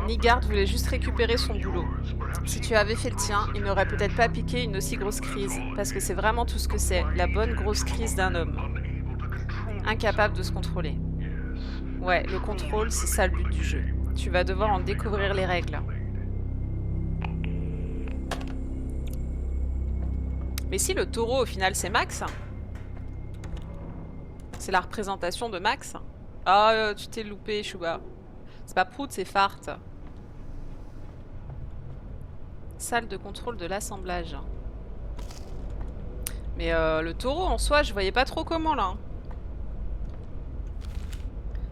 Nygard voulait juste récupérer son boulot. Si tu avais fait le tien, il n'aurait peut-être pas piqué une aussi grosse crise, parce que c'est vraiment tout ce que c'est, la bonne grosse crise d'un homme. Incapable de se contrôler. Ouais, le contrôle, c'est ça le but du jeu. Tu vas devoir en découvrir les règles. Mais si le taureau, au final, c'est Max, c'est la représentation de Max. Ah, tu t'es loupé, Chouba. C'est pas Prout, c'est Fart. Salle de contrôle de l'assemblage. Mais le taureau, en soi, je voyais pas trop comment, là.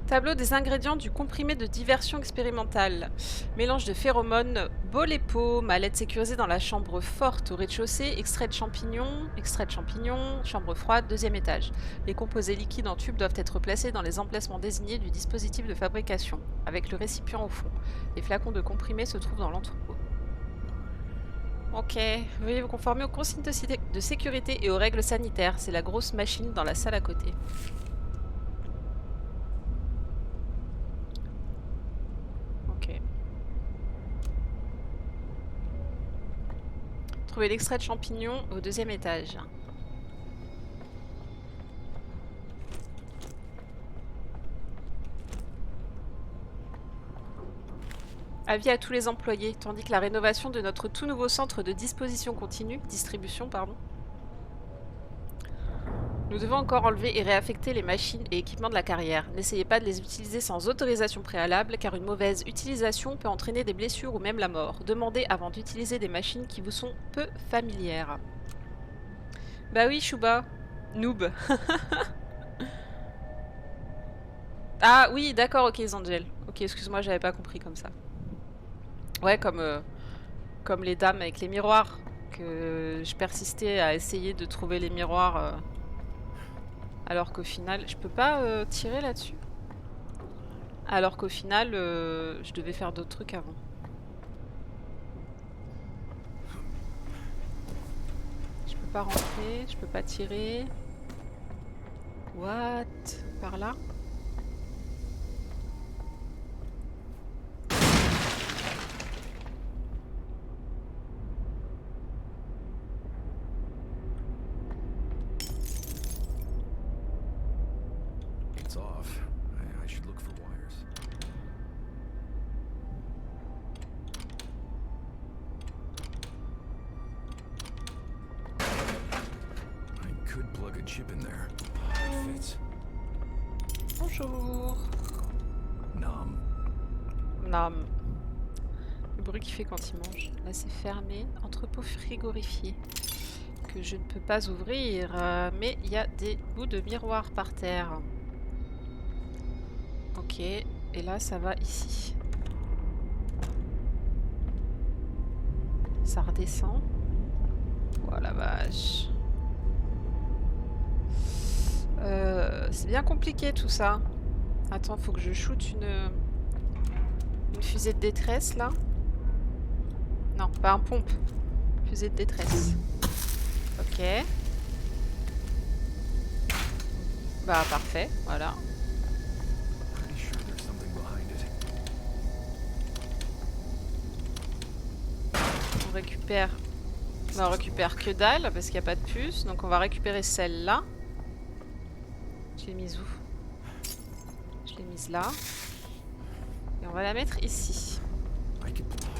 Tableau des ingrédients du comprimé de diversion expérimentale. Mélange de phéromones, bolépo, mallette sécurisée dans la chambre forte au rez-de-chaussée, extrait de champignons, chambre froide, 2e étage. Les composés liquides en tube doivent être placés dans les emplacements désignés du dispositif de fabrication, avec le récipient au fond. Les flacons de comprimé se trouvent dans l'entrepôt. Ok, veuillez vous conformer aux consignes de sécurité et aux règles sanitaires. C'est la grosse machine dans la salle à côté. Ok. Trouvez l'extrait de champignons au 2e étage. Avis à tous les employés, tandis que la rénovation de notre tout nouveau centre de distribution continue, nous devons encore enlever et réaffecter les machines et équipements de la carrière. N'essayez pas de les utiliser sans autorisation préalable, car une mauvaise utilisation peut entraîner des blessures ou même la mort. Demandez avant d'utiliser des machines qui vous sont peu familières. Bah oui, Chouba. Noob. Ah oui, d'accord, ok, Zangel. Ok, excuse-moi, j'avais pas compris comme ça. Ouais, comme les dames avec les miroirs. Que je persistais à essayer de trouver les miroirs... alors qu'au final, je peux pas tirer là-dessus. Alors qu'au final, je devais faire d'autres trucs avant. Je peux pas rentrer, je peux pas tirer. What? Par là? It's off. I should look for wires. I could plug a chip in there. It fits. Bonjour. Nom. Non. Le bruit qu'il fait quand il mange. Là, c'est fermé. Entrepôt frigorifié. Que je ne peux pas ouvrir. Mais il y a des bouts de miroir par terre. Ok. Et là, ça va ici. Ça redescend. Oh la vache. C'est bien compliqué tout ça. Attends, faut que je shoote une fusée de détresse là. Non, pas un pompe. Fusée de détresse. Ok. Bah parfait, voilà. Pretty sure there's something behind it. On récupère... Bah, on récupère que dalle parce qu'il n'y a pas de puce. Donc on va récupérer celle-là. Je l'ai mise où? Je l'ai mise là. Et on va la mettre ici.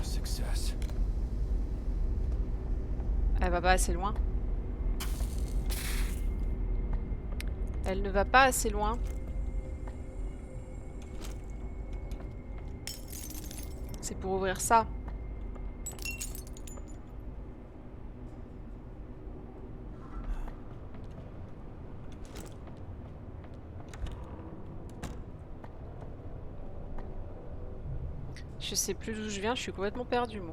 Success. Elle va pas assez loin. Elle ne va pas assez loin. C'est pour ouvrir ça. Je sais plus d'où je viens, je suis complètement perdue, moi.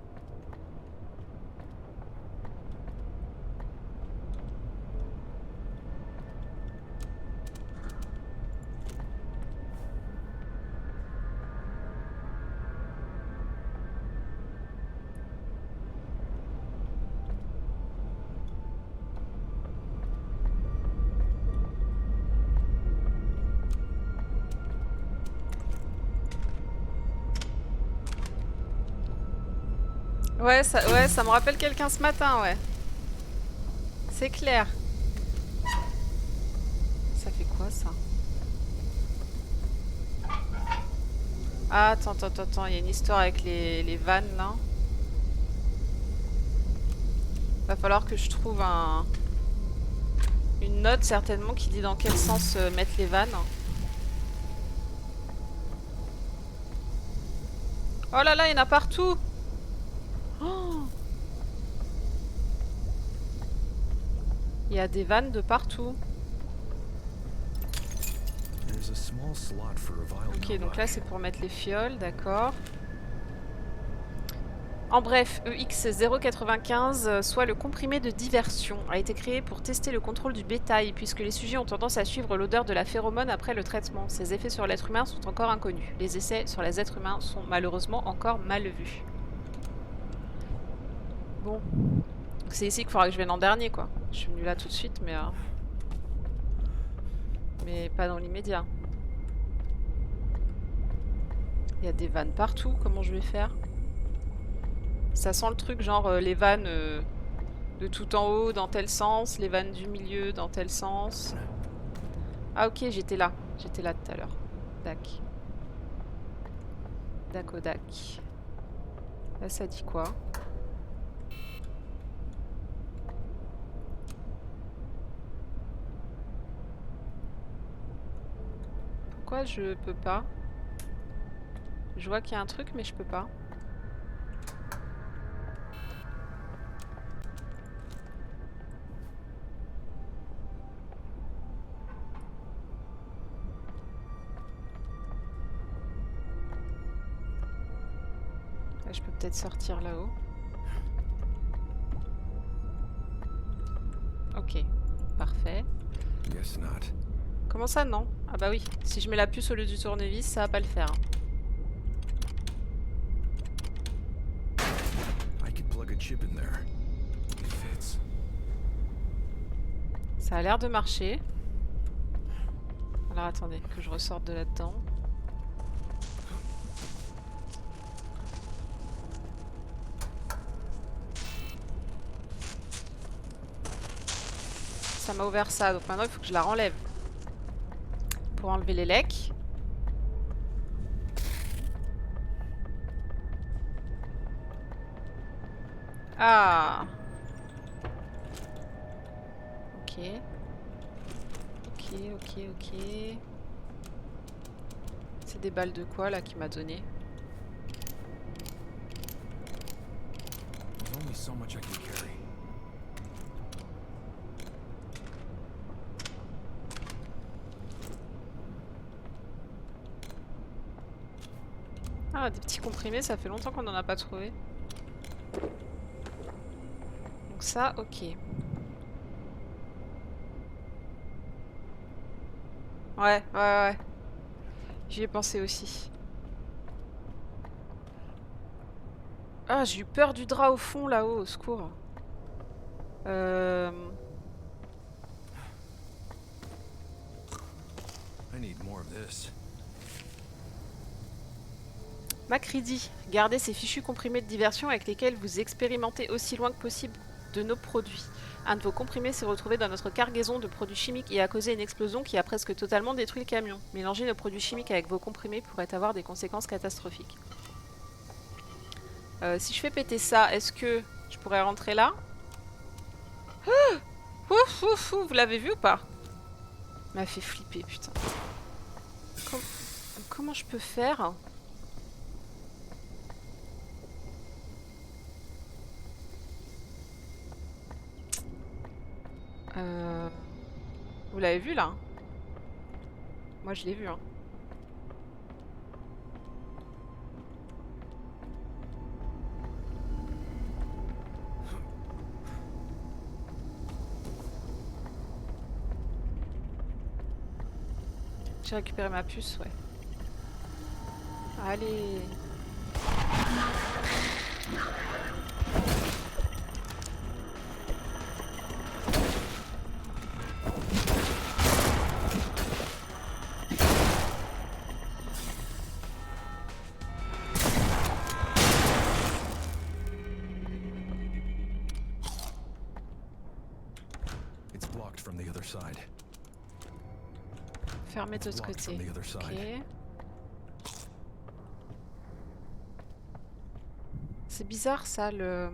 Ouais, ça me rappelle quelqu'un ce matin, ouais. C'est clair. Ça fait quoi, ça? Ah, attends, il y a une histoire avec les vannes, là. Va falloir que je trouve une note, certainement, qui dit dans quel sens mettre les vannes. Oh là là, il y en a partout! Oh, il y a des vannes de partout. There's a small slot for a vial Ok, donc là notch. c'est pour mettre les fioles, d'accord. En bref, EX095, soit le comprimé de diversion, a été créé pour tester le contrôle du bétail, puisque les sujets ont tendance à suivre l'odeur de la phéromone après le traitement. Ses effets sur l'être humain sont encore inconnus. Les essais sur les êtres humains sont malheureusement encore mal vus. Bon. C'est ici qu'il faudra que je vienne en dernier, quoi. Je suis venue là tout de suite, mais pas dans l'immédiat. Il y a des vannes partout, comment je vais faire? Ça sent le truc genre les vannes de tout en haut dans tel sens, les vannes du milieu dans tel sens. Ah ok, j'étais là tout à l'heure. Dac. Dac au dac. Là ça dit quoi? Pourquoi je peux pas? Je vois qu'il y a un truc mais je peux pas. Là, je peux peut-être sortir là-haut. Ok, parfait. Guess not. Comment ça non? Ah bah oui, si je mets la puce au lieu du tournevis, ça va pas le faire. I could plug a chip in there. It fits. Ça a l'air de marcher. Alors attendez, que je ressorte de là-dedans. Ça m'a ouvert ça, donc maintenant il faut que je la renlève. Pour enlever les lecs. Ah! Ok. Ok. C'est des balles de quoi là qu'il m'a donné? There's only so much I can carry. Ah, des petits comprimés, ça fait longtemps qu'on n'en a pas trouvé. Donc ça, ok. Ouais. J'y ai pensé aussi. Ah, j'ai eu peur du drap au fond là-haut, au secours. I need more of this. Macready, gardez ces fichus comprimés de diversion avec lesquels vous expérimentez aussi loin que possible de nos produits. Un de vos comprimés s'est retrouvé dans notre cargaison de produits chimiques et a causé une explosion qui a presque totalement détruit le camion. Mélanger nos produits chimiques avec vos comprimés pourrait avoir des conséquences catastrophiques. Si je fais péter ça, est-ce que je pourrais rentrer là? Ouf, vous l'avez vu ou pas? M'a fait flipper, putain. Comment je peux faire? Vous l'avez vu là? Moi je l'ai vu hein. J'ai récupéré ma puce, ouais. Allez. Fermé de It's l'autre locked from côté. the other Ok. side. C'est bizarre ça, les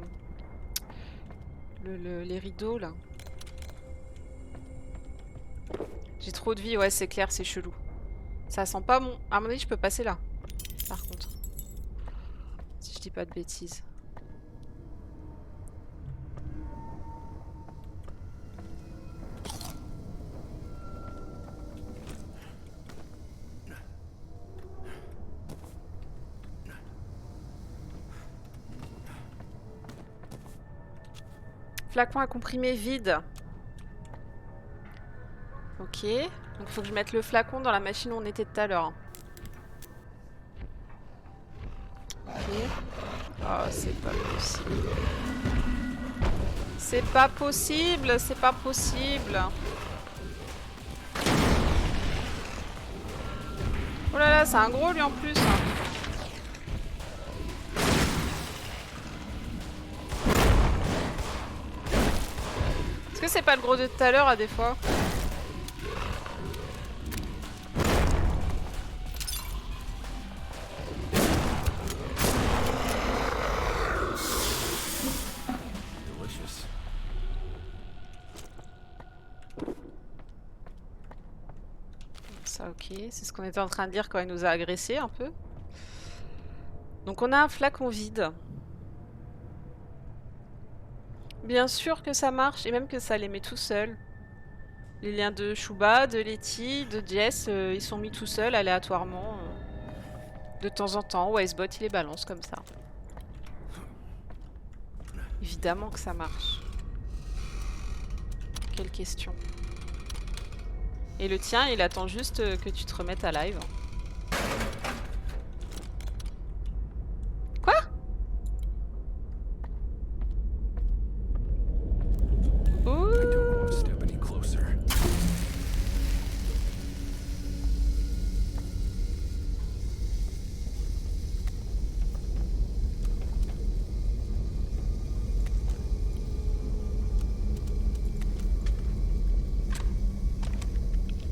rideaux là. J'ai trop de vie, ouais c'est clair, c'est chelou. Ça sent pas bon. À mon avis je peux passer là. Par contre. Si je dis pas de bêtises. Flacon à comprimé vide. Ok. Donc il faut que je mette le flacon dans la machine où on était tout à l'heure. Ok. Oh, c'est pas possible. C'est pas possible, c'est pas possible. Oh là là, c'est un gros lui en plus. Est-ce que c'est pas le gros de tout à l'heure à des fois? Delicious. Ça ok, c'est ce qu'on était en train de dire quand il nous a agressés un peu. Donc on a un flacon vide. Bien sûr que ça marche et même que ça les met tout seul. Les liens de Shuba, de Letty, de Jess, ils sont mis tout seuls aléatoirement. De temps en temps, Wisebot il les balance comme ça. Évidemment que ça marche. Quelle question. Et le tien, il attend juste que tu te remettes à live. Quoi? I don't want Ouh. to step any closer.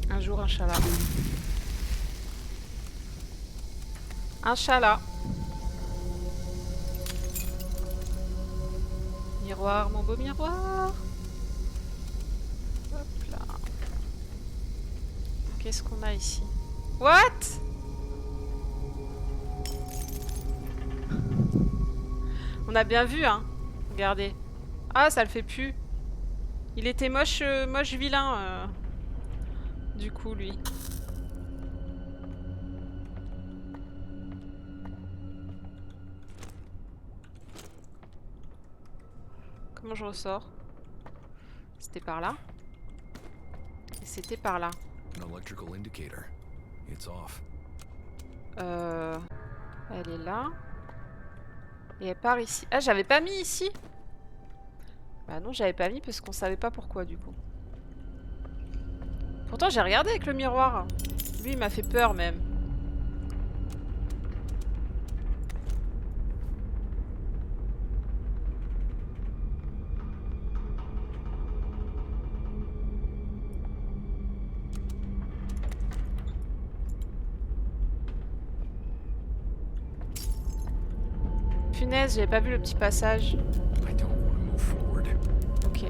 Un jour, Inch'Allah. Inch'Allah. Miroir, mon beau miroir. Hop là. Qu'est-ce qu'on a ici? What? On a bien vu, hein. Regardez. Ah, ça le fait plus. Il était moche, moche vilain. Du coup, lui. Comment je ressors? C'était par là. Et c'était par là. An electrical indicator. It's off. Elle est là. Et elle part ici. Ah, j'avais pas mis ici? Bah non, j'avais pas mis parce qu'on savait pas pourquoi du coup. Pourtant, j'ai regardé avec le miroir. Lui, il m'a fait peur même. Punaise, j'avais pas vu le petit passage. I don't want to move forward. Ok.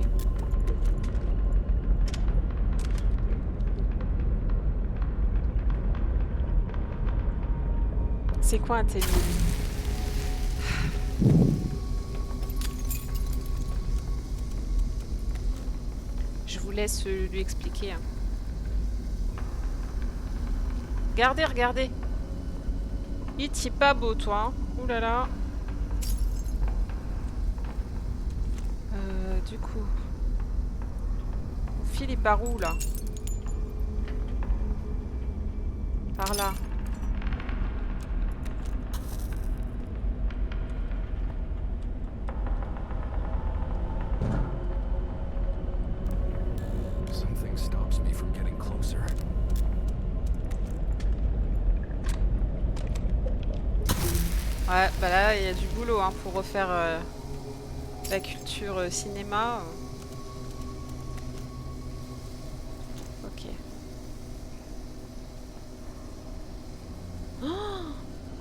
C'est quoi un témis? Je vous laisse lui expliquer. Hein. Regardez, regardez. Il t'y pas beau, toi. Hein. Ouh là là. Du coup. Mon fil est par où, là? Par là. Something stops me from getting closer. Ouais, bah là, il y a du boulot hein, pour refaire la culture cinéma. Ok.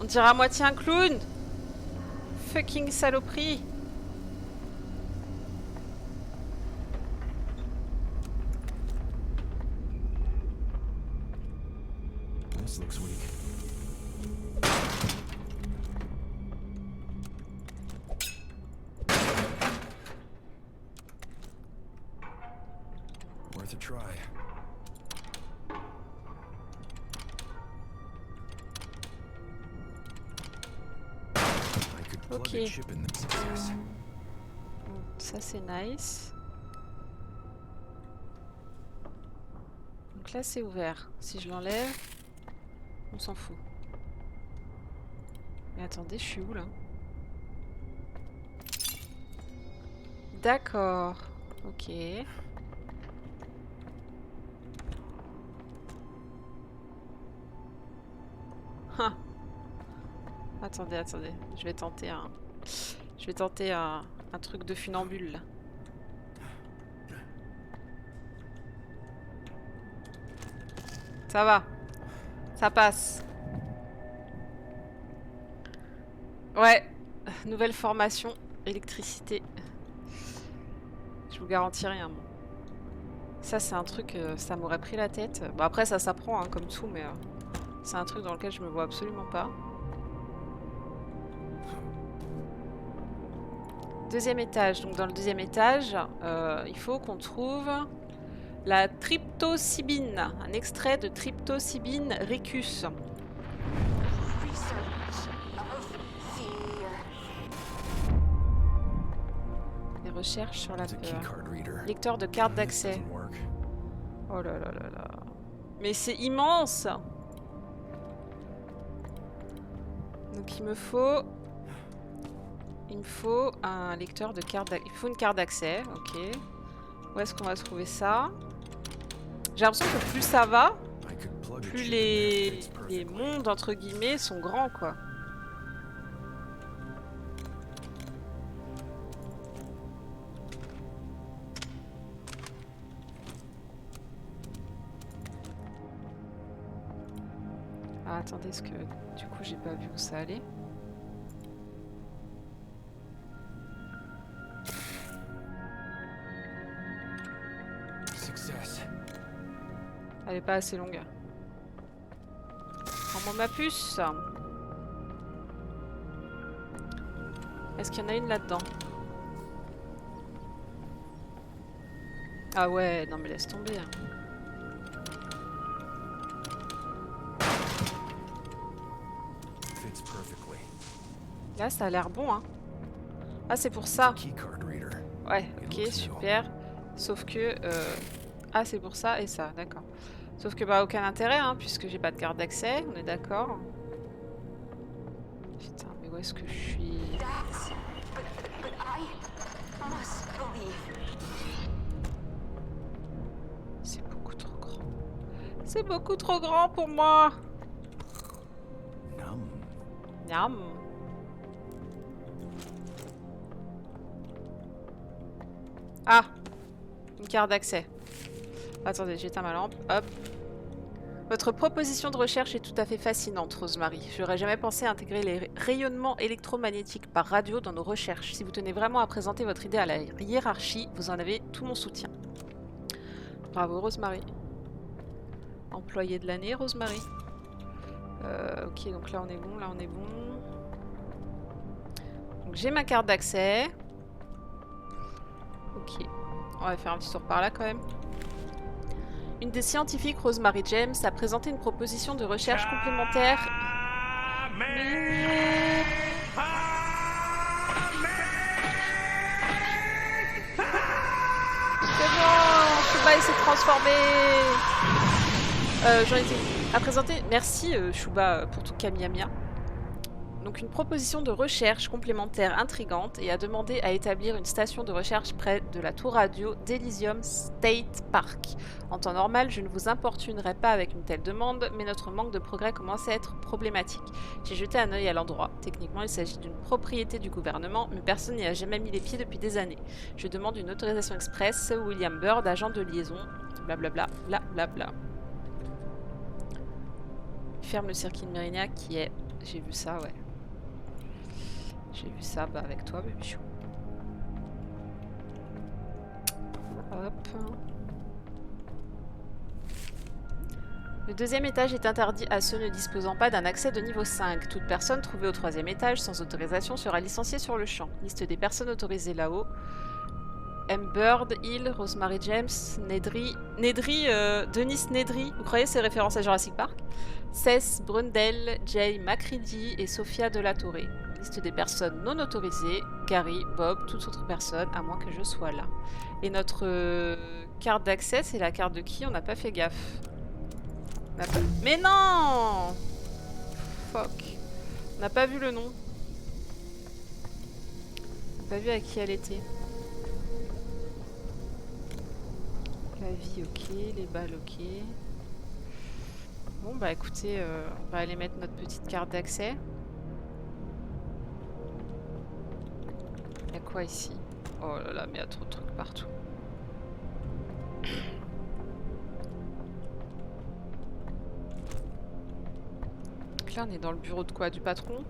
On dirait à moitié un clown. Fucking saloperie. This looks weak. Worth a try. I could plug Okay. a chip in this. Success. Ça c'est nice. Donc là c'est ouvert. Si je l'enlève, on s'en fout. Mais attendez, je suis où là? D'accord. Ok. Ah. Attendez, attendez. Je vais tenter un truc de funambule là. Ça va. Ça passe. Ouais. Nouvelle formation. Électricité. Je vous garantis rien. Bon. Ça c'est un truc, ça m'aurait pris la tête. Bon après ça s'apprend hein, comme tout, mais c'est un truc dans lequel je me vois absolument pas. Deuxième étage. Donc dans le deuxième étage, il faut qu'on trouve la tryptocybine. Un extrait de tryptocybine ricus. Des recherches sur la It's a peur. keycard reader. Lecteur de carte This d'accès. doesn't work. Oh là là là là. Mais c'est immense! Donc il me faut un lecteur de carte d'accès. Il faut une carte d'accès, ok. Où est-ce qu'on va trouver ça? J'ai l'impression que plus ça va, I could plug a plus chip in there. les Fits perfectly. mondes entre guillemets sont grands quoi. Ah, attendez, est-ce que du coup j'ai pas vu où ça allait? Success. Elle est pas assez longue. Prends-moi ma puce. Est-ce qu'il y en a une là-dedans? Ah ouais, non mais laisse tomber. Hein. Fits perfectly. Là, ça a l'air bon, hein. Ah, c'est pour ça. Keycard reader. Ouais, ok, super. Sauf que... Ah, c'est pour ça et ça, d'accord. Sauf que, bah, aucun intérêt, hein, puisque j'ai pas de carte d'accès, on est d'accord. Putain, mais où est-ce que je suis? But I must believe. C'est beaucoup trop grand. C'est beaucoup trop grand pour moi. Num. Miam. Ah, une carte d'accès. Attendez, j'éteins ma lampe. Hop. Votre proposition de recherche est tout à fait fascinante, Rosemary. J'aurais jamais pensé à intégrer les rayonnements électromagnétiques par radio dans nos recherches. Si vous tenez vraiment à présenter votre idée à la hiérarchie, vous en avez tout mon soutien. Bravo, Rosemary. Employée de l'année, Rosemary. Ok, donc là on est bon, là on est bon. Donc j'ai ma carte d'accès. Ok. On va faire un petit tour par là quand même. Une des scientifiques, Rosemary James, a présenté une proposition de recherche complémentaire. C'est bon, Chouba s'est transformé. J'en étais à présenter. Merci Chouba pour tout Kamiamia. Donc une proposition de recherche complémentaire intrigante et a demandé à établir une station de recherche près de la tour radio d'Elysium State Park. En temps normal, je ne vous importunerai pas avec une telle demande, mais notre manque de progrès commence à être problématique. J'ai jeté un œil à l'endroit. Techniquement, il s'agit d'une propriété du gouvernement, mais personne n'y a jamais mis les pieds depuis des années. Je demande une autorisation express. William Bird, agent de liaison. Blablabla, blablabla. Ferme le circuit de Mérignac qui est j'ai vu ça, ouais. J'ai vu ça bah, avec toi, baby. Hop. Le deuxième étage est interdit à ceux ne disposant pas d'un accès de niveau 5. Toute personne trouvée au troisième étage sans autorisation sera licenciée sur le champ. Liste des personnes autorisées là-haut. M. Bird, Hill, Rosemary James, Denis Nedry. Vous croyez c'est référence à Jurassic Park? Cess Brundle, Jay McCready et Sophia de la Torre. Liste des personnes non autorisées. Gary, Bob, toute autre personne, à moins que je sois là. Et notre carte d'accès, c'est la carte de qui? On n'a pas fait gaffe. Mais non! Fuck. On n'a pas vu le nom. On n'a pas vu à qui elle était. La vie, ok. Les balles, ok. Bon, bah écoutez, on va aller mettre notre petite carte d'accès. Il y a quoi ici? Oh là là, mais il y a trop de trucs partout. Là, on est dans le bureau de quoi? Du patron?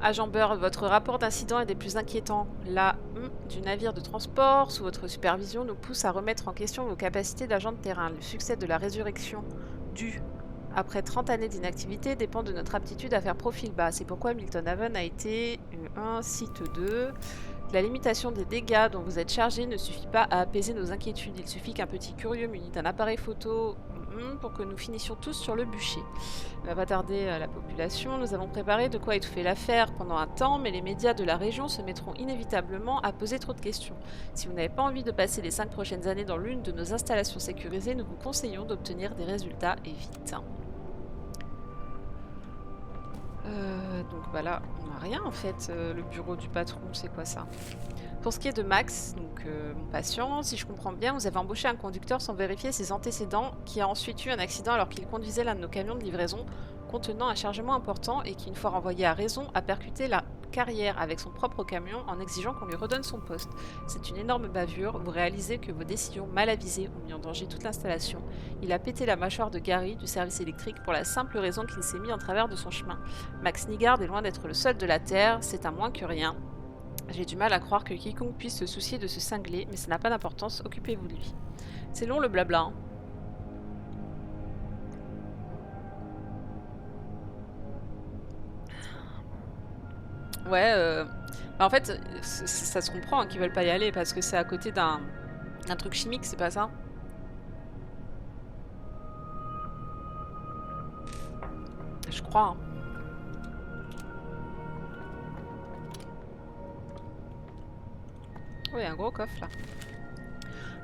Agent Bird, votre rapport d'incident est des plus inquiétants. La du navire de transport sous votre supervision nous pousse à remettre en question vos capacités d'agent de terrain. Le succès de la résurrection du après 30 années d'inactivité dépend de notre aptitude à faire profil bas. C'est pourquoi Milton Haven a été un site 2. La limitation des dégâts dont vous êtes chargé ne suffit pas à apaiser nos inquiétudes. Il suffit qu'un petit curieux muni d'un appareil photo pour que nous finissions tous sur le bûcher. Il ne va pas tarder à la population. Nous avons préparé de quoi étouffer l'affaire pendant un temps, mais les médias de la région se mettront inévitablement à poser trop de questions. Si vous n'avez pas envie de passer les 5 prochaines années dans l'une de nos installations sécurisées, nous vous conseillons d'obtenir des résultats et vite. Donc bah là, on n'a rien en fait. Le bureau du patron, c'est quoi ça? Pour ce qui est de Max, donc mon patient, si je comprends bien, vous avez embauché un conducteur sans vérifier ses antécédents, qui a ensuite eu un accident alors qu'il conduisait l'un de nos camions de livraison contenant un chargement important et qui, une fois renvoyé à raison, a percuté la carrière avec son propre camion en exigeant qu'on lui redonne son poste. C'est une énorme bavure. Vous réalisez que vos décisions mal avisées ont mis en danger toute l'installation. Il a pété la mâchoire de Gary du service électrique pour la simple raison qu'il s'est mis en travers de son chemin. Max Nigard est loin d'être le seul de la Terre, c'est un moins que rien. J'ai du mal à croire que quiconque puisse se soucier de ce cinglé, mais ça n'a pas d'importance, occupez-vous de lui. C'est long le blabla, hein. Ouais, bah en fait, ça se comprend hein, qu'ils veulent pas y aller parce que c'est à côté d'un truc chimique, c'est pas ça? Je crois. Hein. Oui, un gros coffre là.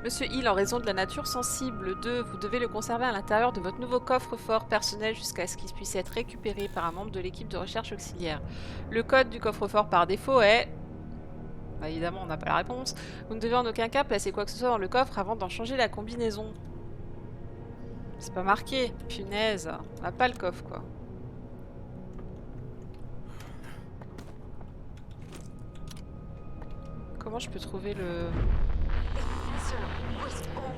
Monsieur Hill, en raison de la nature sensible de, vous devez le conserver à l'intérieur de votre nouveau coffre-fort personnel jusqu'à ce qu'il puisse être récupéré par un membre de l'équipe de recherche auxiliaire. Le code du coffre-fort par défaut est... Bah évidemment, on n'a pas la réponse. Vous ne devez en aucun cas placer quoi que ce soit dans le coffre avant d'en changer la combinaison. C'est pas marqué. Punaise. On n'a pas le coffre, quoi. Comment je peux trouver le...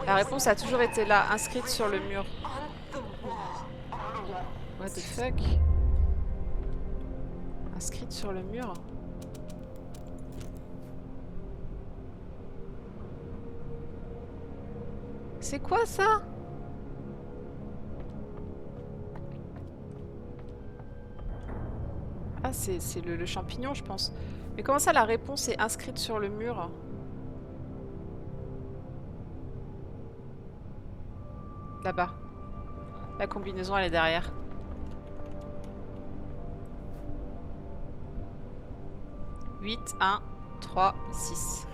La réponse a toujours été là, inscrite sur le mur. What the fuck? Inscrite sur le mur? C'est quoi ça? Ah, c'est le champignon, je pense. Mais comment ça, la réponse est inscrite sur le mur? Là-bas. La combinaison, elle est derrière. « 8, 1, 3, 6. »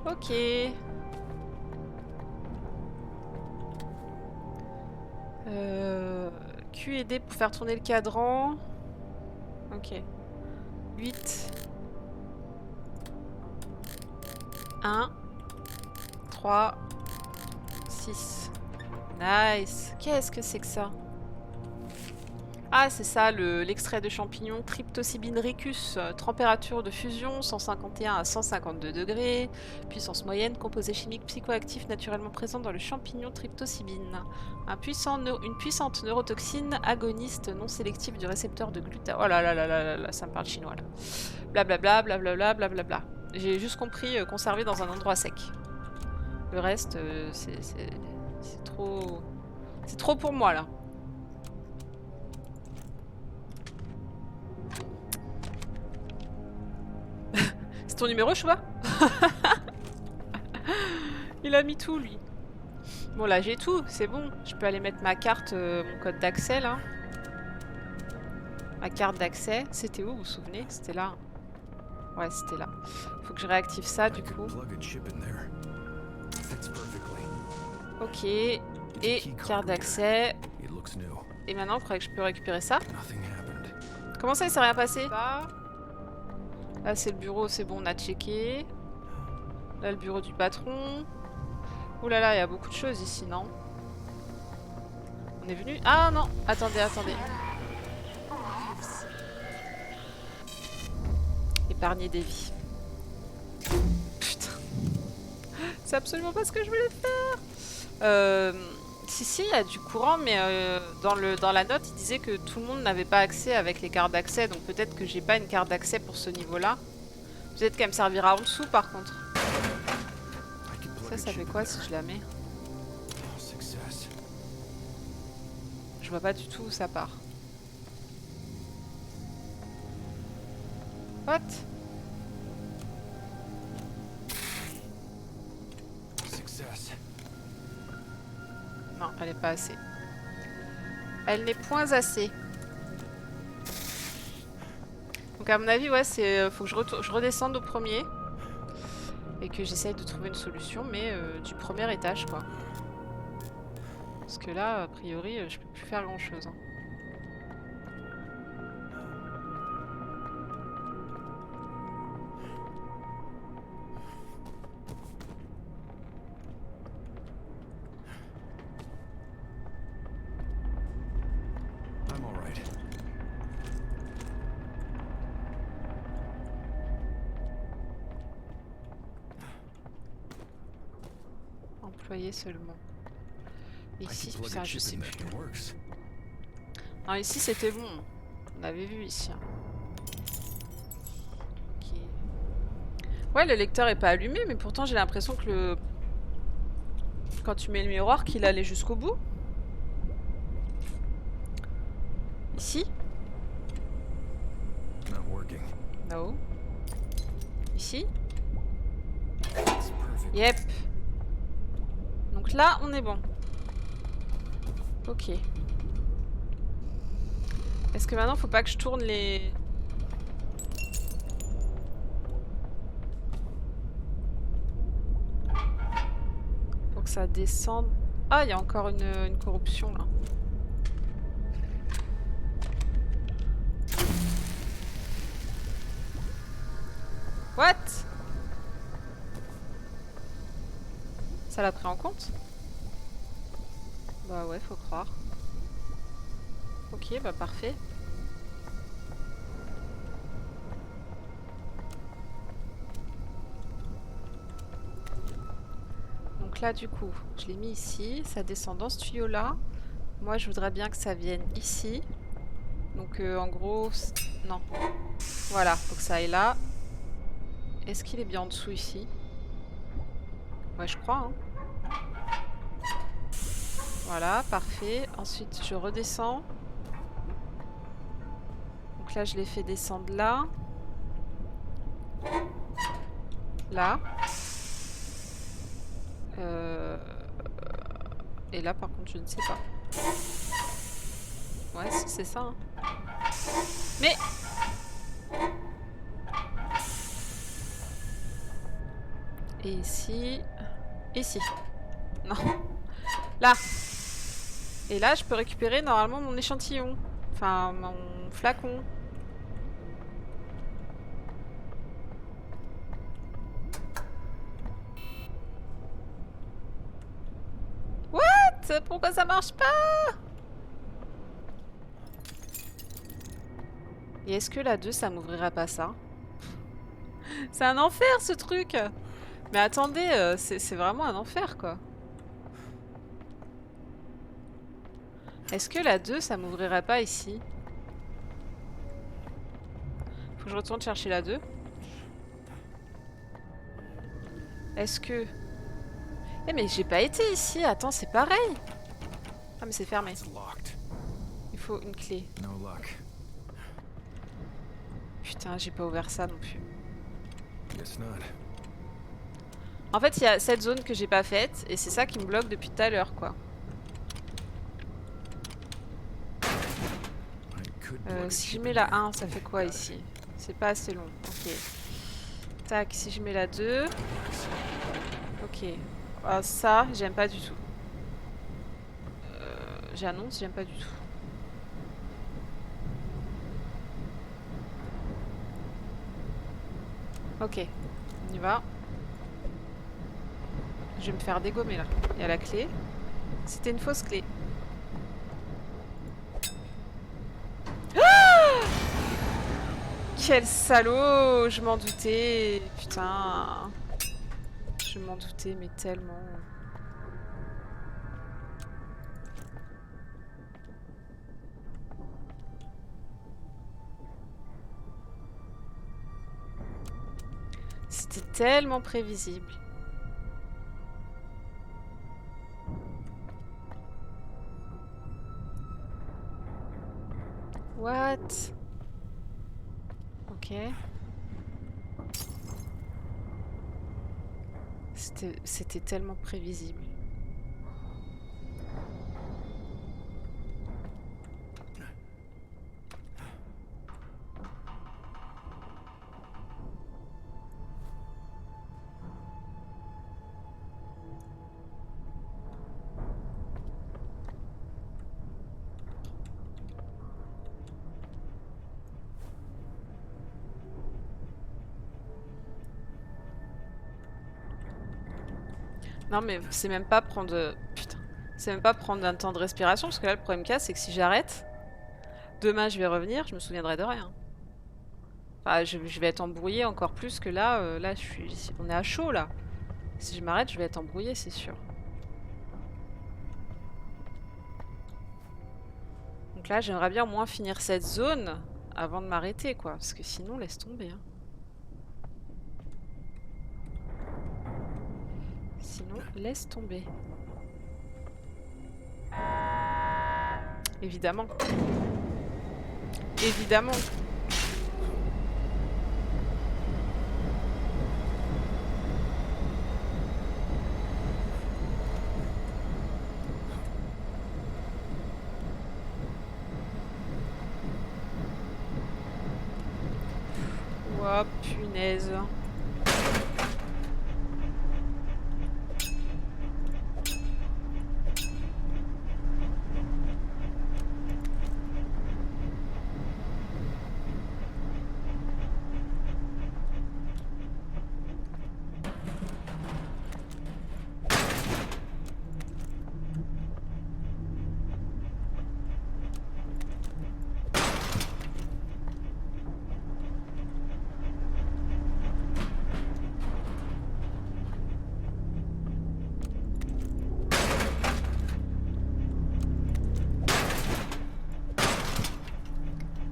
Ok. Q et D pour faire tourner le cadran. Ok. 8. 1. 3. 6. Nice. Qu'est-ce que c'est que ça? Ah, c'est ça, l'extrait de champignon Tryptocybine ricus, température de fusion 151 à 152 degrés, puissance moyenne, composé chimique psychoactif naturellement présent dans le champignon Tryptocybine. Une puissante neurotoxine agoniste non sélective du récepteur de glutamate. Oh là là là là là là, ça me parle chinois là. Blablabla, blablabla, blablabla. J'ai juste compris conservé dans un endroit sec. Le reste, c'est trop... C'est trop pour moi là. C'est ton numéro, Chouba? Il a mis tout, lui. Bon, là, j'ai tout. C'est bon. Je peux aller mettre ma carte, mon code d'accès, là. Ma carte d'accès. C'était où, vous vous souvenez? C'était là. Ouais, c'était là. Faut que je réactive ça, du coup. Ok. Et carte d'accès. Et maintenant, il faudrait que je peux récupérer ça. Comment ça, il s'est rien passé? Là, c'est le bureau, c'est bon, on a checké. Là, le bureau du patron. Ouh là là, il y a beaucoup de choses ici, non? On est venu... Ah non! Attendez, attendez. Épargner des vies. Putain. C'est absolument pas ce que je voulais faire. Si, il y a du courant, mais dans la note, il disait que tout le monde n'avait pas accès avec les cartes d'accès. Donc peut-être que j'ai pas une carte d'accès pour ce niveau-là. Peut-être qu'elle me servira en dessous, par contre. Ça fait quoi si je la mets? Je vois pas du tout où ça part. What? Non, elle est pas assez. Elle n'est point assez. Donc à mon avis, ouais, c'est faut que je redescende au premier. Et que j'essaye de trouver une solution, mais du premier étage, quoi. Parce que là, a priori, je peux plus faire grand-chose. Hein. Employé seulement. Ici, putain, je sais plus. Non, ici c'était bon. On avait vu ici. Hein. Okay. Ouais, le lecteur est pas allumé, mais pourtant j'ai l'impression que le... Quand tu mets le miroir, qu'il allait jusqu'au bout. Ici. No. Ici. Yep. Donc là, on est bon. Ok. Est-ce que maintenant, faut pas que je tourne les... Faut que ça descende... Ah, il y a encore une corruption, là. What? Ça l'a pris en compte? Bah ouais, faut croire. Ok, bah parfait. Donc là, du coup, je l'ai mis ici. Ça descend dans ce tuyau-là. Moi, je voudrais bien que ça vienne ici. Donc en gros... Non. Voilà, faut que ça aille là. Est-ce qu'il est bien en dessous ici? Ouais, je crois. Hein. Voilà, parfait. Ensuite, je redescends. Donc là, je l'ai fait descendre là. Là. Et là, par contre, je ne sais pas. Ouais, si, c'est ça. Hein. Mais... Et ici... Ici. Non. Là. Et là, je peux récupérer normalement mon échantillon. Enfin, mon flacon. What? Pourquoi ça marche pas? Et est-ce que la 2, ça m'ouvrira pas ça? C'est un enfer ce truc! Mais attendez, c'est vraiment un enfer quoi. Est-ce que la 2, ça m'ouvrirait pas ici? Faut que je retourne chercher la 2. Est-ce que... Eh mais j'ai pas été ici, attends, c'est pareil! Ah mais c'est fermé. It's locked. Il faut une clé. No luck. Putain, j'ai pas ouvert ça non plus. Guess not. En fait, il y a cette zone que j'ai pas faite, et c'est ça qui me bloque depuis tout à l'heure, quoi. I could plug a Si je chip mets in la there. 1, ça fait quoi ici? C'est pas assez long. Ok. Tac, si je mets la 2... Ok. Ah, ça, j'aime pas du tout. J'annonce, j'aime pas du tout. Ok, on y va. Je vais me faire dégommer là. Il y a la clé. C'était une fausse clé. Ah, quel salaud! Je m'en doutais. Putain. Je m'en doutais, mais tellement. C'était tellement prévisible. What? Ok. C'était tellement prévisible. Non mais c'est même pas prendre... Putain. C'est même pas prendre un temps de respiration, parce que là le problème qu'il y a, c'est que si j'arrête, demain je vais revenir, je me souviendrai de rien. Enfin, je vais être embrouillée encore plus que là. Là, on est à chaud là. Si je m'arrête, je vais être embrouillée, c'est sûr. Donc là, j'aimerais bien au moins finir cette zone avant de m'arrêter, quoi. Parce que sinon, laisse tomber. Hein. Sinon, laisse tomber. Évidemment. Évidemment. Oh, punaise.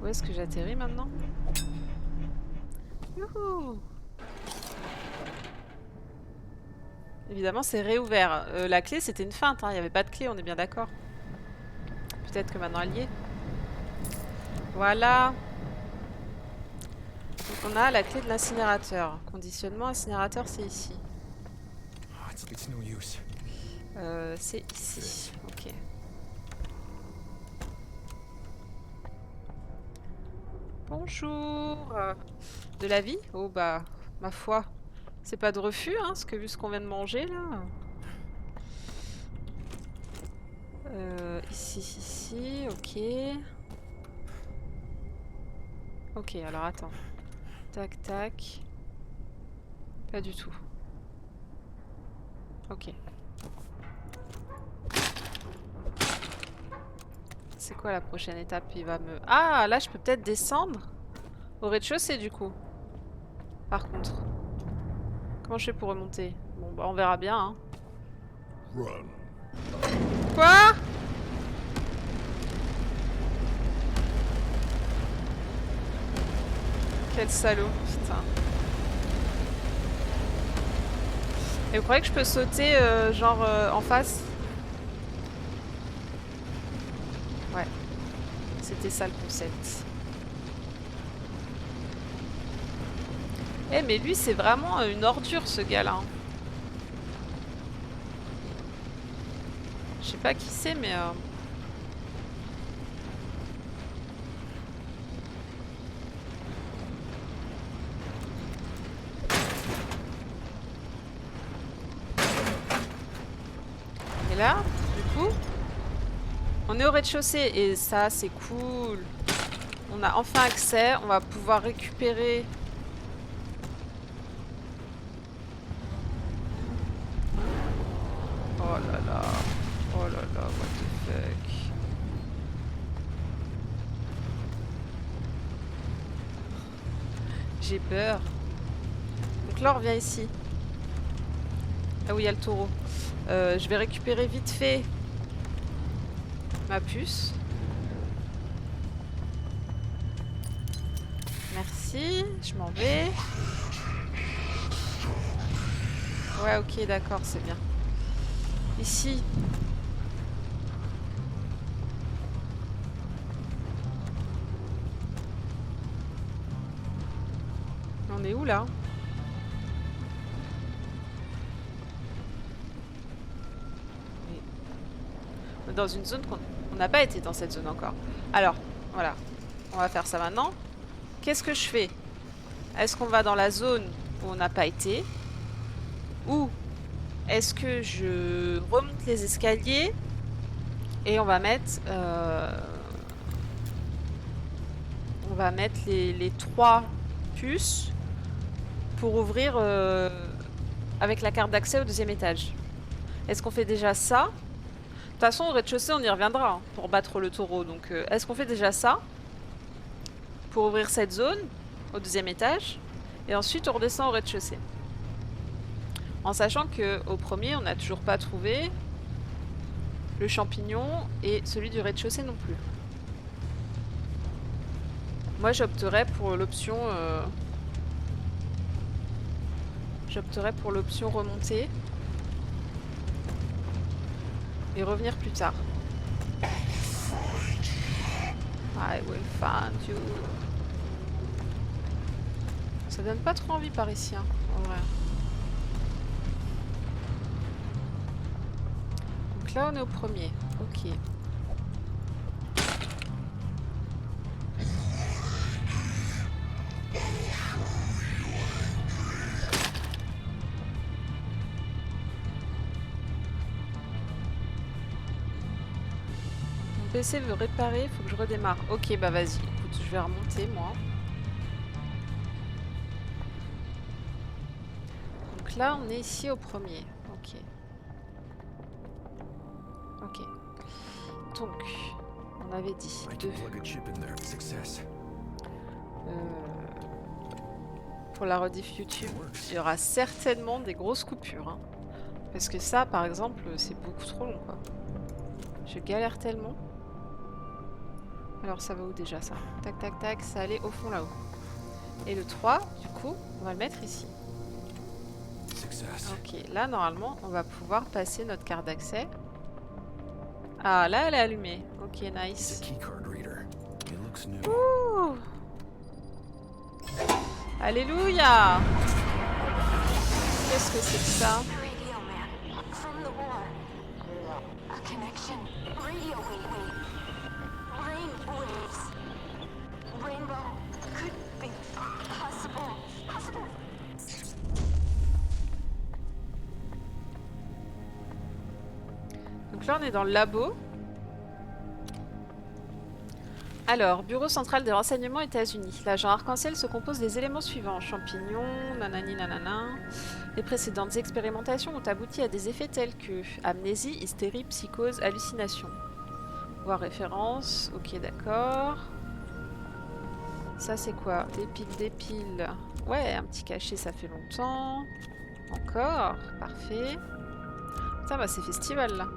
Où est-ce que j'atterris maintenant? Youhou! Évidemment, c'est réouvert. La clé, c'était une feinte. Hein. Il n'y avait pas de clé, on est bien d'accord. Peut-être que maintenant elle y est. Voilà. Donc on a la clé de l'incinérateur. Conditionnement incinérateur, c'est ici. Oh, it's no use. C'est ici. Ok. Bonjour. De la vie? Oh bah, ma foi. C'est pas de refus, hein, parce que vu ce qu'on vient de manger là. Ici, ok. Ok, alors attends. Tac, tac. Pas du tout. Ok. C'est quoi la prochaine étape? Il va me... Ah, là je peux peut-être descendre? Au rez-de-chaussée du coup. Par contre. Comment je fais pour remonter? Bon bah on verra bien hein. Run. Quoi? Quel salaud, putain. Et vous croyez que je peux sauter genre en face? Ouais. C'était ça le concept. Eh mais lui c'est vraiment une ordure ce gars-là. Hein. Je sais pas qui c'est mais... Et là, du coup, on est au rez-de-chaussée et ça c'est cool. On a enfin accès, on va pouvoir récupérer... Oh là là, oh là là, what the fuck. J'ai peur. Donc là on revient ici. Ah oui, il y a le taureau. Je vais récupérer vite fait ma puce. Merci, je m'en vais. Ouais, ok, d'accord, c'est bien. Ici. On est où là? Dans une zone qu'on n'a pas été dans cette zone encore. Alors, voilà. On va faire ça maintenant. Qu'est-ce que je fais? Est-ce qu'on va dans la zone où on n'a pas été? Ou est-ce que je remonte les escaliers et on va mettre... on va mettre les 3 puces pour ouvrir avec la carte d'accès au 2e étage. Est-ce qu'on fait déjà ça? De toute façon, au rez-de-chaussée, on y reviendra hein, pour battre le taureau. Donc, est-ce qu'on fait déjà ça pour ouvrir cette zone au 2e étage? Et ensuite, on redescend au rez-de-chaussée. En sachant qu'au premier, on n'a toujours pas trouvé le champignon et celui du rez-de-chaussée non plus. Moi, j'opterais pour l'option... j'opterais pour l'option remonter. Et revenir plus tard. I will find you. Ça donne pas trop envie par ici, hein, en vrai. Donc là, on est au premier. Ok. Mon PC veut réparer, faut que je redémarre. Ok, bah vas-y. Écoute, je vais remonter, moi. Donc là, on est ici au premier. Ok. Ok. Donc, on avait dit I 2. can plug a chip in there. Success. Pour la rediff YouTube, il y aura certainement des grosses coupures. Hein. Parce que ça, par exemple, c'est beaucoup trop long, quoi. Je galère tellement. Alors, ça va où déjà, ça? Tac, tac, tac, ça allait au fond, là-haut. Et le 3, du coup, on va le mettre ici. Success. Ok, là, normalement, on va pouvoir passer notre carte d'accès. Ah, là, elle est allumée. Ok, It's nice. a keycard reader. It looks new. Ouh! Alléluia! Qu'est-ce que c'est que ça? Radio man from the war. A connection. Radio wave. Rain waves. Rainbow could be possible. Possible. Donc là, on est dans le labo. Alors, Bureau central des renseignements États-Unis. L'agent arc-en-ciel se compose des éléments suivants. Champignons, nanani nanana. Les précédentes expérimentations ont abouti à des effets tels que amnésie, hystérie, psychose, hallucination. Voir référence, ok d'accord. Ça c'est quoi? Des piles. Ouais, un petit cachet, ça fait longtemps. Encore, parfait. Putain, bah c'est festival là.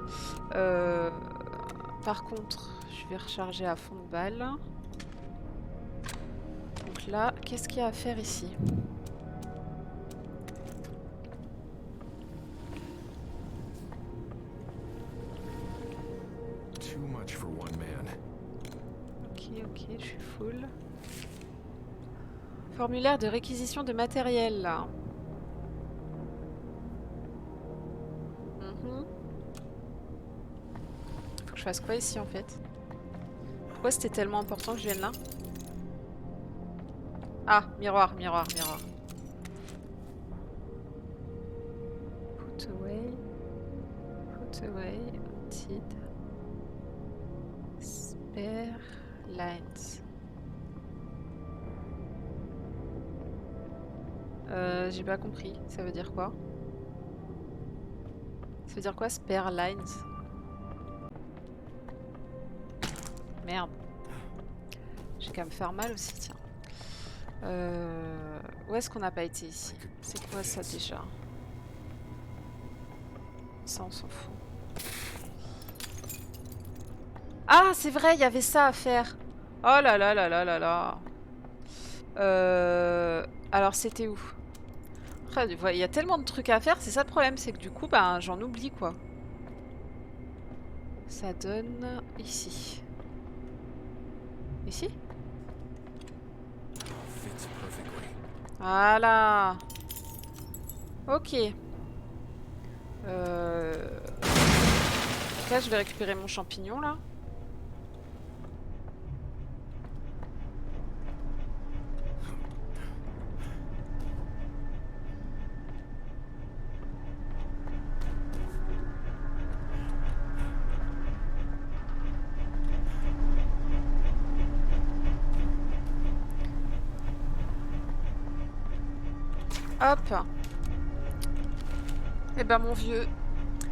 Par contre, je vais recharger à fond de balle. Donc là, qu'est-ce qu'il y a à faire ici? Too much for one man. Ok, je suis full. Formulaire de réquisition de matériel là. Faut que je fasse quoi ici en fait? Pourquoi c'était tellement important que je vienne là? Ah, miroir. Put away, wanted. Spare lines. J'ai pas compris. Ça veut dire quoi? Ça veut dire quoi, spare lines? Merde. J'ai qu'à me faire mal aussi, tiens. Où est-ce qu'on n'a pas été ici? C'est quoi ça déjà? Ça, on s'en fout. Ah, c'est vrai, il y avait ça à faire. Oh là là là là là là. Alors, c'était où? Il y a tellement de trucs à faire, c'est ça le problème, c'est que du coup, ben, j'en oublie quoi. Ça donne ici. Ici? Fits perfectly. Voilà. Ok. Là, je vais récupérer mon champignon là. Hop. Eh ben mon vieux.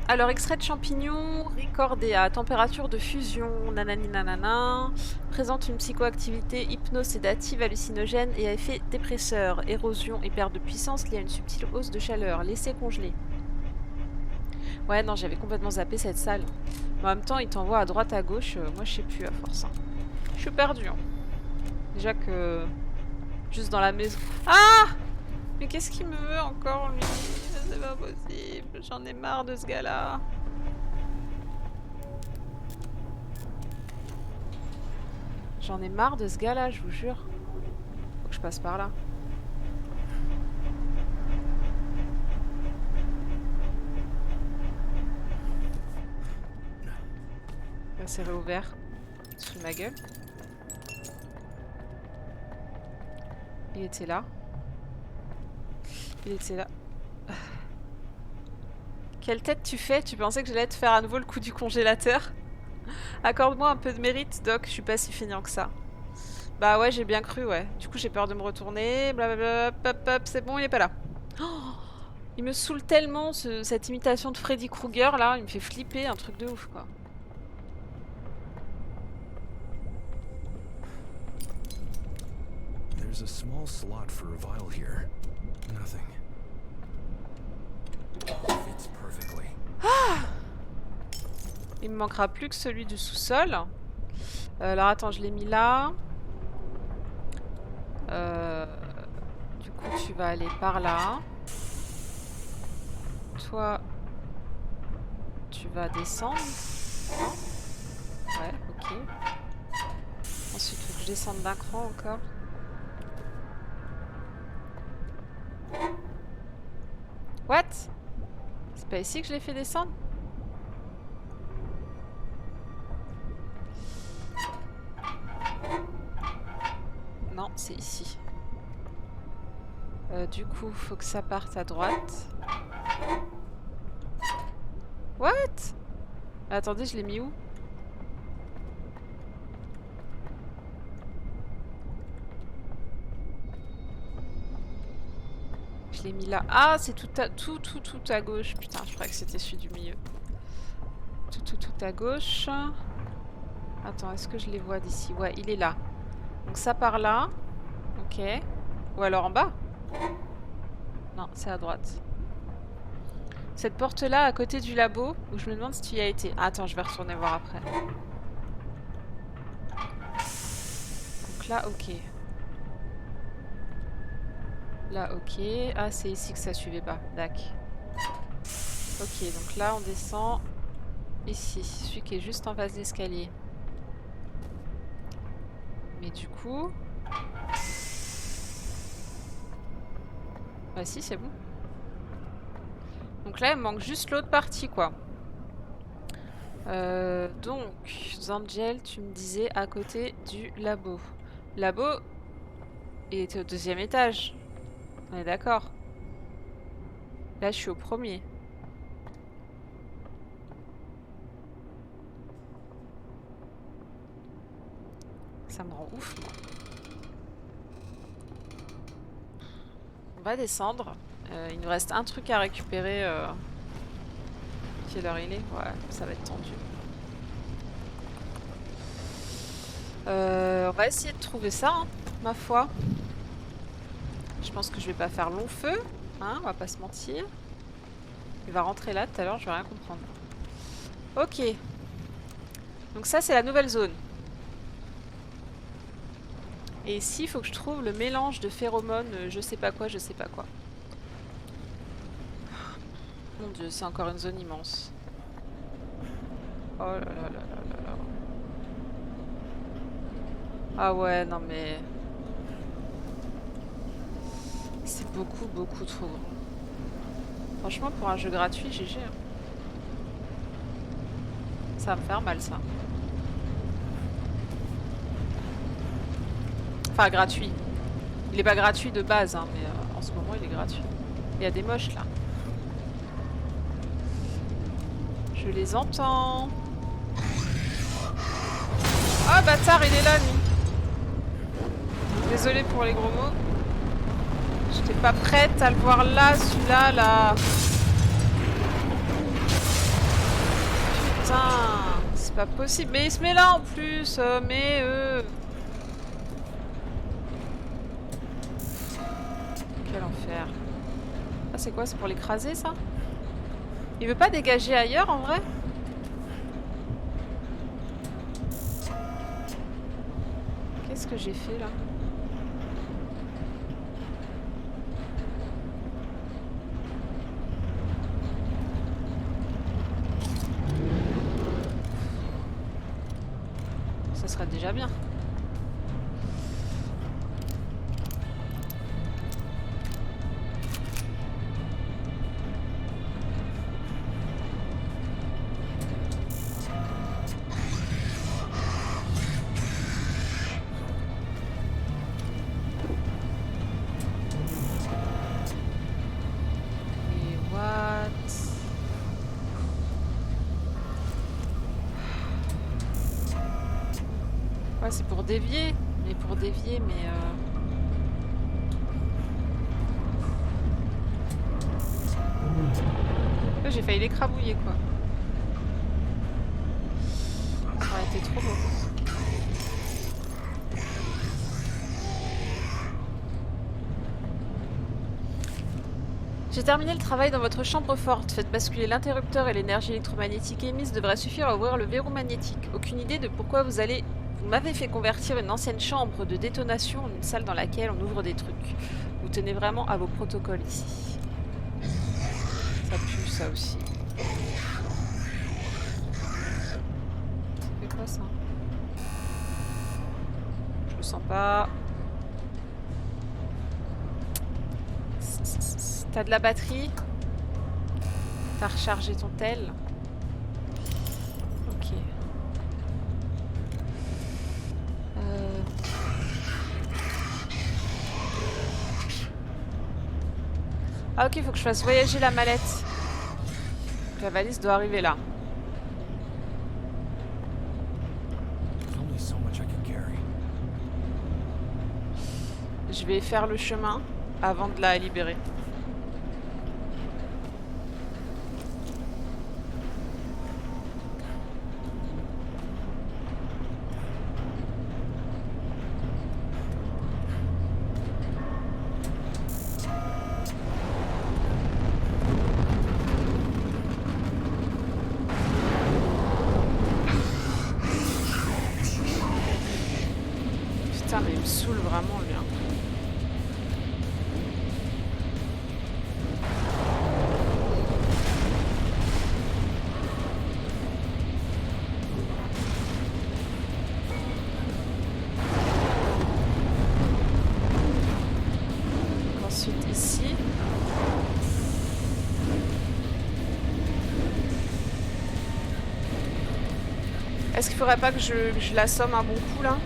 Alors, extrait de champignons, recordé à température de fusion, nanani nanana, présente une psychoactivité hypnosédative, hallucinogène et à effet dépresseur, érosion et perte de puissance liée à une subtile hausse de chaleur, laissez congeler. Ouais, non, j'avais complètement zappé cette salle. Mais en même temps, il t'envoie à droite, à gauche, moi je sais plus à force. Hein. Je suis perdue. Hein. Déjà que... Juste dans la maison... Ah! Mais qu'est-ce qu'il me veut encore, lui? C'est pas possible, j'en ai marre de ce gars-là. J'en ai marre de ce gars-là, je vous jure. Faut que je passe par là. Là, c'est réouvert. Sous ma gueule. Il était là. Il était là. Quelle tête tu fais? Tu pensais que j'allais te faire à nouveau le coup du congélateur? Accorde-moi un peu de mérite, Doc. Je suis pas si feignant que ça. Bah ouais, j'ai bien cru, ouais. Du coup, j'ai peur de me retourner. Blablabla. Hop, hop, c'est bon, il est pas là. Oh, il me saoule tellement, cette imitation de Freddy Krueger, là. Il me fait flipper, un truc de ouf, quoi. There's a small slot for a vial here. Nothing. Fits perfectly. Il me manquera plus que celui du sous-sol. Alors attends, je l'ai mis là. Du coup, tu vas aller par là. Toi, tu vas descendre. Ouais, ok. Ensuite, il faut que je descende d'un cran encore. What? C'est pas ici que je l'ai fait descendre? Non, c'est ici. Du coup, faut que ça parte à droite. What? Attendez, je l'ai mis où? Je l'ai mis là. Ah, c'est tout à gauche. Putain, je croyais que c'était celui du milieu. Tout à gauche. Attends, est-ce que je les vois d'ici? Ouais, il est là. Donc ça par là. Ok. Ou alors en bas? Non, c'est à droite. Cette porte-là, à côté du labo, où je me demande si tu y as été. Ah, attends, je vais retourner voir après. Donc là, ok. Là, ok. Ah, c'est ici que ça suivait pas. D'accord. Ok, donc là, on descend ici. Celui qui est juste en face d'escalier. Mais du coup... Bah si, c'est bon. Donc là, il me manque juste l'autre partie, quoi. Donc, Zangel, tu me disais à côté du labo. Labo, il était au 2e étage. On est d'accord. Là, je suis au 1er. Ça me rend ouf, moi. On va descendre. Il nous reste un truc à récupérer. Quelle heure il est? Ouais, ça va être tendu. On va essayer de trouver ça, hein, ma foi. Je pense que je vais pas faire long feu, hein, on va pas se mentir. Il va rentrer là tout à l'heure, je vais rien comprendre. Ok. Donc ça, c'est la nouvelle zone. Et ici, il faut que je trouve le mélange de phéromones, je sais pas quoi, je sais pas quoi. Mon dieu, c'est encore une zone immense. Oh là là là là là là. Ah ouais, non mais... C'est beaucoup, beaucoup trop grand. Franchement, pour un jeu gratuit, GG. Hein. Ça va me faire mal, ça. Enfin, gratuit. Il est pas gratuit de base, hein, mais en ce moment, il est gratuit. Il y a des moches, là. Je les entends. Ah, bâtard, il est là, lui. Désolé pour les gros mots. J'étais pas prête à le voir là, celui-là, là. Putain, c'est pas possible. Mais il se met là en plus. Mais quel enfer. Ah, c'est quoi? C'est pour l'écraser, ça? Il veut pas dégager ailleurs, en vrai? Qu'est-ce que j'ai fait, là? Ça serait déjà bien. Et what? Ouais, c'est pour dévier. Mais pour dévier, mais... Ouais, j'ai failli l'écrabouiller, quoi. Ça aurait été trop beau. J'ai terminé le travail dans votre chambre forte. Faites basculer l'interrupteur et l'énergie électromagnétique émise devrait suffire à ouvrir le verrou magnétique. Aucune idée de pourquoi vous m'avez fait convertir une ancienne chambre de détonation en une salle dans laquelle on ouvre des trucs. Vous tenez vraiment à vos protocoles ici. Ça pue, ça aussi. C'est quoi ça? Je le sens pas. T'as de la batterie? T'as rechargé ton tel? Ok. Ah ok, faut que je fasse voyager la mallette. Donc la valise doit arriver là. There's only so much I can carry. Je vais faire le chemin avant de la libérer. Putain, mais il me saoule vraiment, lui. Hein. Donc ensuite, ici. Est-ce qu'il faudrait pas que je l'assomme un bon coup, là?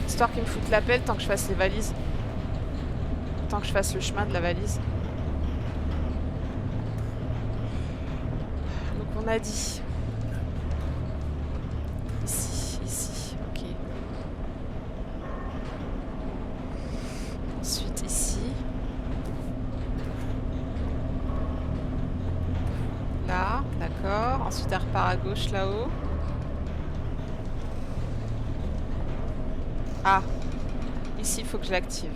Histoire qu'il me foute la pelle tant que je fasse les valises. Tant que je fasse le chemin de la valise. Donc on a dit. Ici, ok. Ensuite ici. Là, d'accord. Ensuite elle repart à gauche là-haut. Ah, ici il faut que je l'active.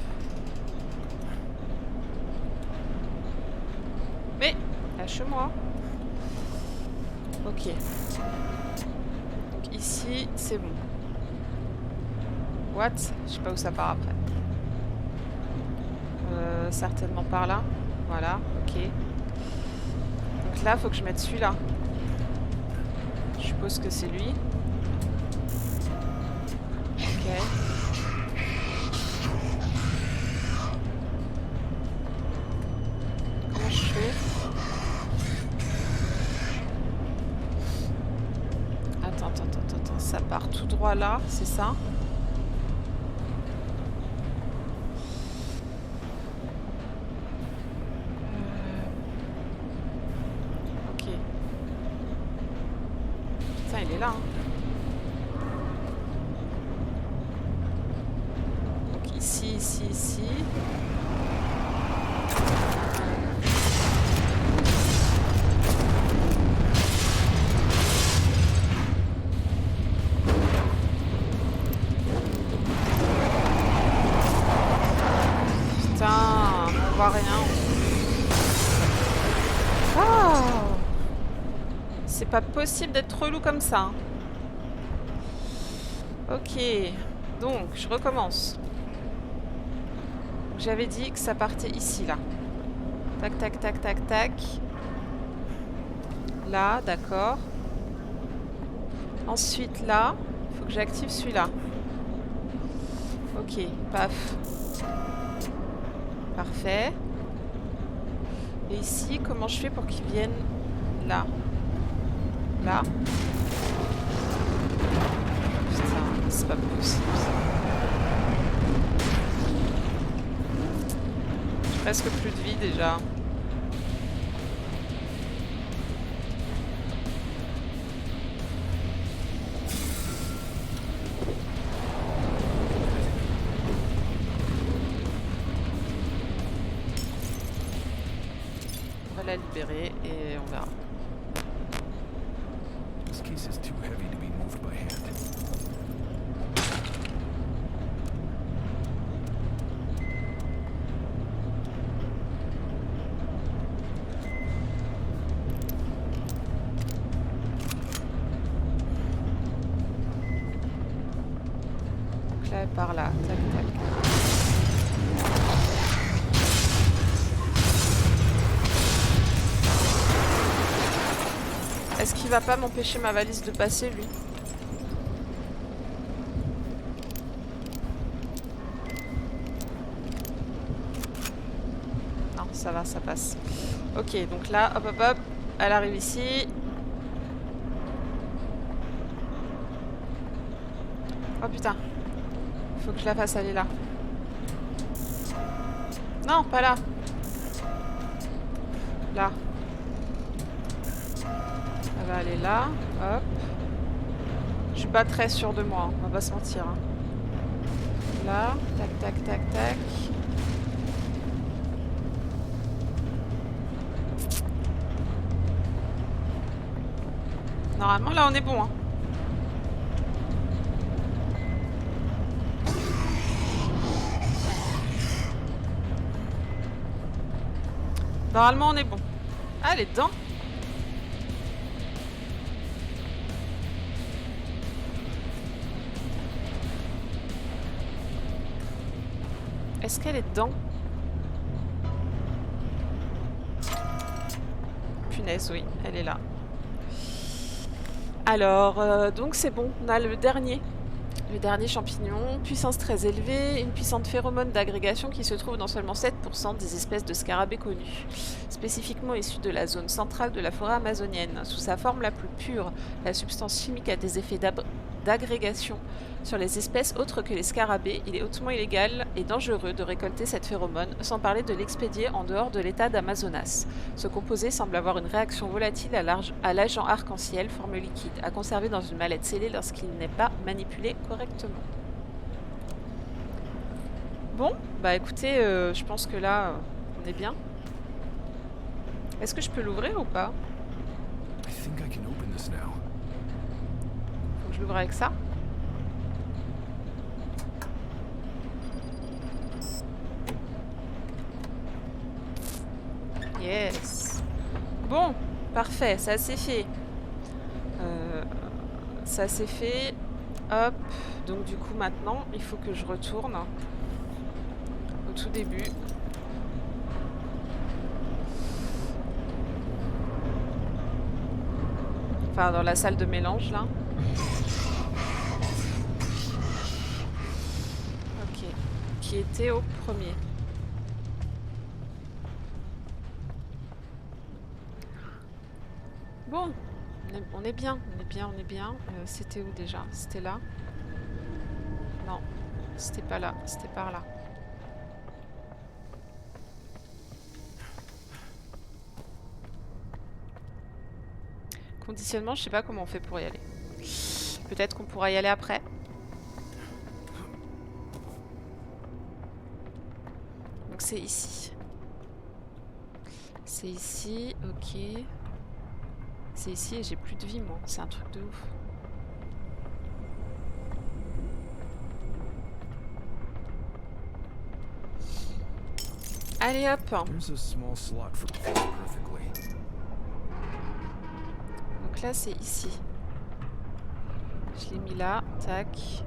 Mais, lâche-moi. Ok. Donc ici, c'est bon. What? Je sais pas où ça part après. Certainement par là. Voilà, ok. Donc là, faut que je mette celui-là. Je suppose que c'est lui. Ok. Comment je fais? Attends. Ça part tout droit là, c'est ça? Ok. Putain, il est là. Hein. Donc ici. Rien. Oh, c'est pas possible d'être relou comme ça. Hein. Ok, donc je recommence. J'avais dit que ça partait ici, là. Tac. Là, d'accord. Ensuite, là, il faut que j'active celui-là. Ok, paf. Parfait. Et ici, comment je fais pour qu'ils viennent là? Là. Putain, c'est pas possible. J'ai presque plus de vie déjà. La libérer et on verra. This case is too heavy to be moved by hand. Donc là, par là, tac. Est-ce qu'il va pas m'empêcher ma valise de passer, lui? Non, ça va, ça passe. Ok, donc là, hop, elle arrive ici. Oh putain. Faut que je la fasse aller là. Non, pas là. Là. Elle va aller là, hop. Je suis pas très sûre de moi, hein, on va pas se mentir. Hein. Là, tac. Normalement, là, on est bon. Hein. Normalement, on est bon. Ah, elle est dedans. Est-ce qu'elle est dedans? Punaise, oui, elle est là. Alors, donc c'est bon, on a le dernier. Le dernier champignon, puissance très élevée, une puissante phéromone d'agrégation qui se trouve dans seulement 7% des espèces de scarabées connues, spécifiquement issues de la zone centrale de la forêt amazonienne. Sous sa forme la plus pure, la substance chimique a des effets d'agrégation sur les espèces autres que les scarabées. Il est hautement illégal et dangereux de récolter cette phéromone, sans parler de l'expédier en dehors de l'état d'Amazonas. Ce composé semble avoir une réaction volatile à l'agent arc-en-ciel, forme liquide, à conserver dans une mallette scellée lorsqu'il n'est pas manipulé correctement. Bon, bah écoutez, je pense que là, on est bien. Est-ce que je peux l'ouvrir ou pas? I think I can open this now. Faut que je l'ouvre avec ça. Yes. Bon, parfait, ça c'est fait. Ça c'est fait. Hop. Donc du coup maintenant, il faut que je retourne au tout début. Enfin, dans la salle de mélange là. Ok. Qui était au premier. Bon, on est bien, on est bien, on est bien. C'était où déjà? C'était là? Non, c'était pas là, c'était par là. Conditionnement, je sais pas comment on fait pour y aller. Peut-être qu'on pourra y aller après. Donc c'est ici. C'est ici, ok. C'est ici et j'ai plus de vie moi, c'est un truc de ouf. Allez hop. There's a small slot for perfectly. Donc là c'est ici. Je l'ai mis là, tac.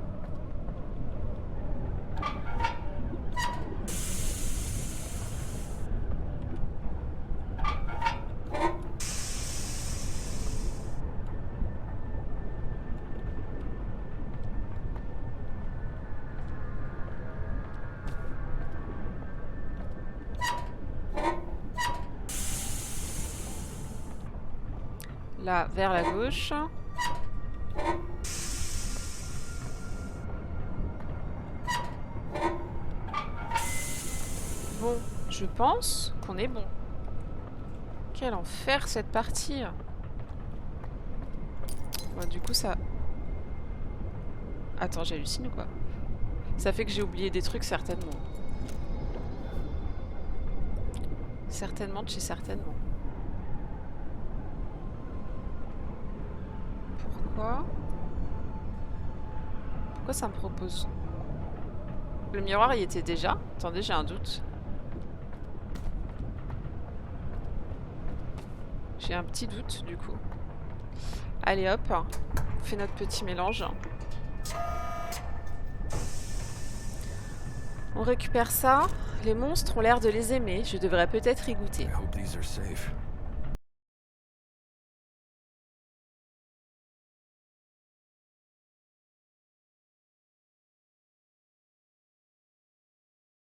Là, vers la gauche. Bon, je pense qu'on est bon. Quel enfer cette partie. Bon, du coup, ça... Attends, j'hallucine ou quoi? Ça fait que j'ai oublié des trucs, certainement. Certainement de chez certainement. Pourquoi ça me propose? Le miroir y était déjà? Attendez, j'ai un doute. J'ai un petit doute du coup. Allez hop, on fait notre petit mélange. On récupère ça. Les monstres ont l'air de les aimer. Je devrais peut-être y goûter. I hope these are safe.